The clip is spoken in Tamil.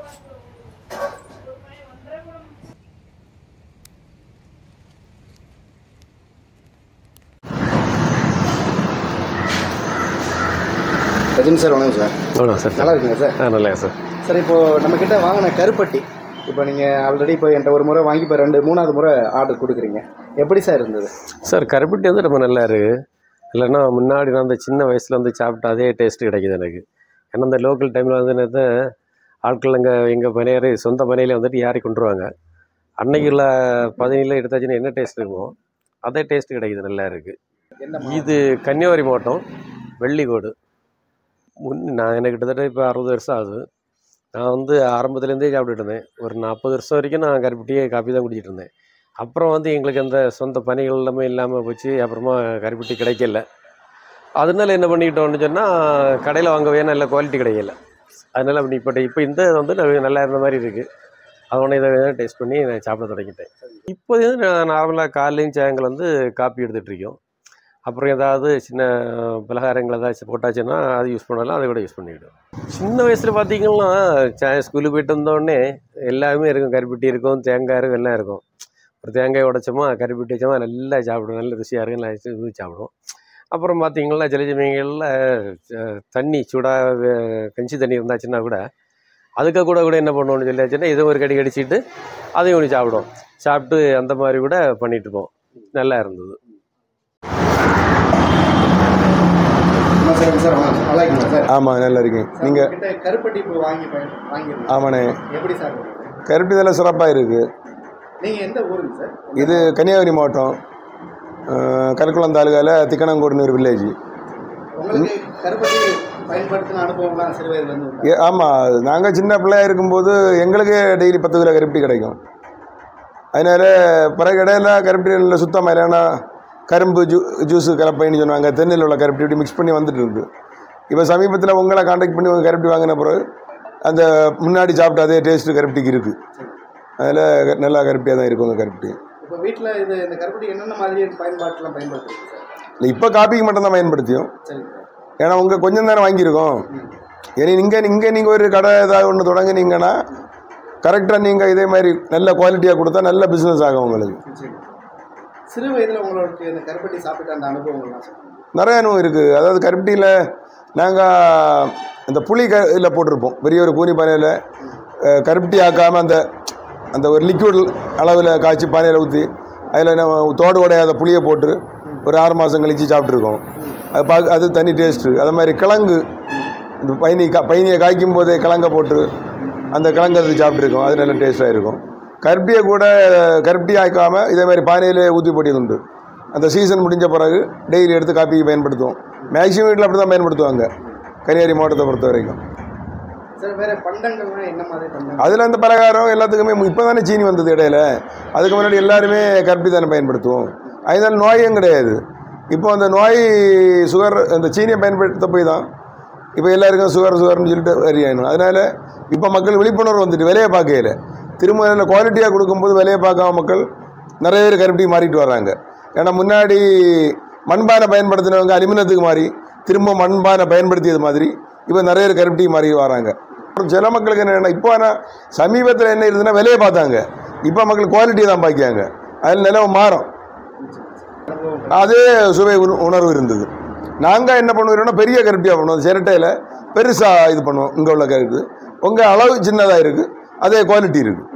ரஜினி சார் வணக்கம் சார். வணக்கம் சார். நல்லா இருக்குங்க சார்? நல்லா சார். சார் இப்போது நம்மக்கிட்ட வாங்கின கருப்பட்டி இப்போ நீங்கள் ஆல்ரெடி இப்போ என்கிட்ட ஒரு முறை வாங்கி இப்போ 2-3வது முறை ஆர்டர் கொடுக்குறீங்க. எப்படி சார் இருந்தது சார்? கருப்பட்டி வந்து ரொம்ப நல்லா இருக்குது. இல்லைன்னா முன்னாடி நான் அந்த சின்ன வயசில் வந்து சாப்பிட்ட அதே டேஸ்ட்டு கிடைக்கிது எனக்கு. ஏன்னா அந்த லோக்கல் டைமில் வந்து என்னது ஆட்கள் எங்கள் பனையார் சொந்த பனையிலே வந்துட்டு யாரை கொண்டுருவாங்க. அன்னைக்குள்ள பதினில் எடுத்தாச்சுன்னா என்ன டேஸ்ட் இருக்குமோ அதே டேஸ்ட்டு கிடைக்கிது, நல்லா இருக்குது. இது கன்னியாகுமரி மாவட்டம் வெள்ளிக்கோடு. நான் எனக்கு கிட்டத்தட்ட இப்போ 60 வருஷம் ஆகுது. நான் வந்து ஆரம்பத்துலேருந்தே சாப்பிட்டுட்டு இருந்தேன். ஒரு 40 வருஷம் வரைக்கும் நான் கருப்பட்டியே காப்பி தான் குடிச்சிட்டு இருந்தேன். அப்புறம் வந்து எங்களுக்கு அந்த சொந்த பணிகள் எல்லாமே இல்லாமல் போச்சு. அப்புறமா கருப்பட்டி கிடைக்கல. அதனால என்ன பண்ணிக்கிட்டோம்னு சொன்னால் கடையில் வாங்கவே நல்ல குவாலிட்டி கிடைக்கல. அதனால் அப்படி இப்போ இந்த வந்து நல்லா இருந்த மாதிரி இருக்குது. அதோட இதை டேஸ்ட் பண்ணி நான் சாப்பிட தொடங்கிட்டேன். இப்போ நான் நார்மலாக காலையும் சாயங்காலம் வந்து காப்பி எடுத்துகிட்ருக்கோம். அப்புறம் ஏதாவது சின்ன பலகாரங்கள் ஏதாச்சும் போட்டாச்சுன்னா அது யூஸ் பண்ணலாம், அதை கூட யூஸ் பண்ணிக்கிட்டோம். சின்ன வயசில் பார்த்திங்கன்னா ஸ்கூலுக்கு போய்ட்டு வந்தோடனே எல்லாமே இருக்கும். கருப்பட்டி இருக்கும், தேங்காய் இருக்கும், எல்லாம் இருக்கும். ஒரு தேங்காய் உடைச்சோமா கருப்பட்டி வச்சோமா நல்லா சாப்பிடுவோம். நல்ல ருசியாக இருக்கும், நல்லா சாப்பிடுவோம். அப்புறம் பார்த்திங்கன்னா சில சமயங்களில் தண்ணி சூடாக கஞ்சி தண்ணி இருந்தாச்சுன்னா கூட அதுக்கு கூட என்ன பண்ணுவோம்னு சொல்லியாச்சுன்னா இதை ஒரு கடி கடிச்சிட்டு அதையும் ஒன்று சாப்பிடுவோம். சாப்பிட்டு அந்த மாதிரி கூட பண்ணிகிட்ருப்போம். நல்லா இருந்தது. ஆமாம், நல்லா இருக்கேன். நீங்கள் கருப்பட்டி இப்போ வாங்கி ஆமாண்ணே. எப்படி சார் கருப்பட்டி இதெல்லாம் சிறப்பாக இருக்குது. நீங்கள் எந்த ஊருங்க சார்? இது கன்னியாகுமரி மாவட்டம் கருக்குளம் தாலுகாவில் திக்கணங்கோடுன்னு ஒரு வில்லேஜ். உங்களுக்கு கருப்பட்டி பயன்படுத்தின அனுபவம்லாம் சிறு வயதுலேருந்து? ஆமாம், நாங்கள் சின்ன பிள்ளையாக இருக்கும்போது எங்களுக்கே டெய்லி 10 கிலோ கருப்பட்டி கிடைக்கும். அதனால் பிறகு இடையில கருப்பட்டி நல்ல சுத்தமாக இல்லைன்னா கரும்பு ஜூஸு கலப்பைன்னு சொன்னாங்க. தென்னையில் உள்ள கருப்பட்டி இப்படி மிக்ஸ் பண்ணி வந்துட்டு இருக்குது. இப்போ சமீபத்தில் உங்களை கான்டாக்ட் பண்ணி உங்கள் கருப்பட்டி வாங்கின பிறகு அந்த முன்னாடி சாப்பிட்ட அதே டேஸ்ட்டு கருப்பட்டிக்கு இருக்குது. அதில் நல்லா கருப்பட்டியாக தான் இருக்கும் உங்கள் கருப்பட்டி. இப்போ வீட்டில் இந்த கருப்பட்டி என்னென்ன மாதிரி பயன்பாட்டெலாம் பயன்படுத்துறீங்க சார்? இல்லை, இப்போ காப்பிக்கு மட்டும்தான் பயன்படுத்தியும். ஏன்னா உங்கள் கொஞ்சம் நேரம் வாங்கியிருக்கோம். ஏன்னா இங்கே நீங்கள் ஒரு கடை ஏதாவது ஒன்று தொடங்குனீங்கன்னா கரெக்டாக நீங்கள் இதே மாதிரி நல்ல குவாலிட்டியாக கொடுத்தா நல்ல பிஸ்னஸ் ஆகும் உங்களுக்கு. சிறு வயதில் உங்களுக்கு இந்த கருப்பட்டி சாப்பிட்ட அந்த அனுபவங்கள்லாம் நிறைய அனுபவம் இருக்குது. அதாவது கருப்பட்டியில் நாங்கள் இந்த புளி இதில் போட்டிருப்போம். பெரிய ஒரு கூனி பானையில் கருப்பட்டி ஆக்காமல் அந்த ஒரு லிக்விட் அளவில் காய்ச்சி பானையில் ஊற்றி அதில் நம்ம தோடு உடையாத புளியை போட்டு ஒரு 6 மாதம் கழித்து சாப்பிட்ருக்கோம். அது தனி டேஸ்ட்டு. அது மாதிரி கிழங்கு இந்த பயணியை காய்க்கும் போதே கிழங்கை போட்டு அந்த கிழங்கு அது சாப்பிட்ருக்கோம். அது நல்ல டேஸ்ட்டாக இருக்கும். கருப்பட்டியை கூட கருப்பட்டி ஆக்காமல் இதே மாதிரி பானையிலே ஊற்றி போட்டியது உண்டு. அந்த சீசன் முடிஞ்ச பிறகு டெய்லி எடுத்து காப்பிக்கு பயன்படுத்துவோம். மேக்ஸிமம் வீட்டில் அப்படி தான் பயன்படுத்துவாங்க கன்னியாகுமரி மாவட்டத்தை பொறுத்த வரைக்கும். அதில் அந்த பலகாரம் எல்லாத்துக்குமே இப்போ தானே சீனி வந்தது இடையில. அதுக்கு முன்னாடி எல்லாருமே கருப்பட்டி தானே பயன்படுத்துவோம். அதனால நோயும் கிடையாது. இப்போ அந்த நோய் சுகர் அந்த சீனியை பயன்படுத்த போய் தான் இப்போ எல்லாருக்கும் சுகர்னு சொல்லிட்டு வரையணும். அதனால் இப்போ மக்கள் விழிப்புணர்வு வந்துட்டு விலையை பார்க்கையில் திரும்ப நல்ல குவாலிட்டியாக கொடுக்கும்போது விலையை பார்க்காம மக்கள் நிறைய பேர் கருப்பட்டி மாறிட்டு வர்றாங்க. ஏன்னா முன்னாடி மண்பானை பயன்படுத்தினவங்க அலுமினியத்துக்கு மாறி திரும்ப மண்பானை பயன்படுத்தியது மாதிரி இப்போ நிறைய பேர் கருப்பட்டி மாறி வராங்க. சில மக்களுக்கு என்ன இப்போ ஆனால் சமீபத்தில் என்ன இருந்ததுன்னா விலையை பார்த்தாங்க. இப்போ மக்கள் குவாலிட்டியை தான் பார்க்காங்க. அதில் நிலவு மாறும். அதே சுவை உணர்வு இருந்தது. நாங்கள் என்ன பண்ணுவோம்னா பெரிய கருப்பட்டியாக பண்ணுவோம். சிரட்டையில் பெருசாக இது பண்ணுவோம். இங்கே உள்ள கருப்பு உங்கள் அளவு சின்னதாக இருக்குது, அதே குவாலிட்டி இருக்குது.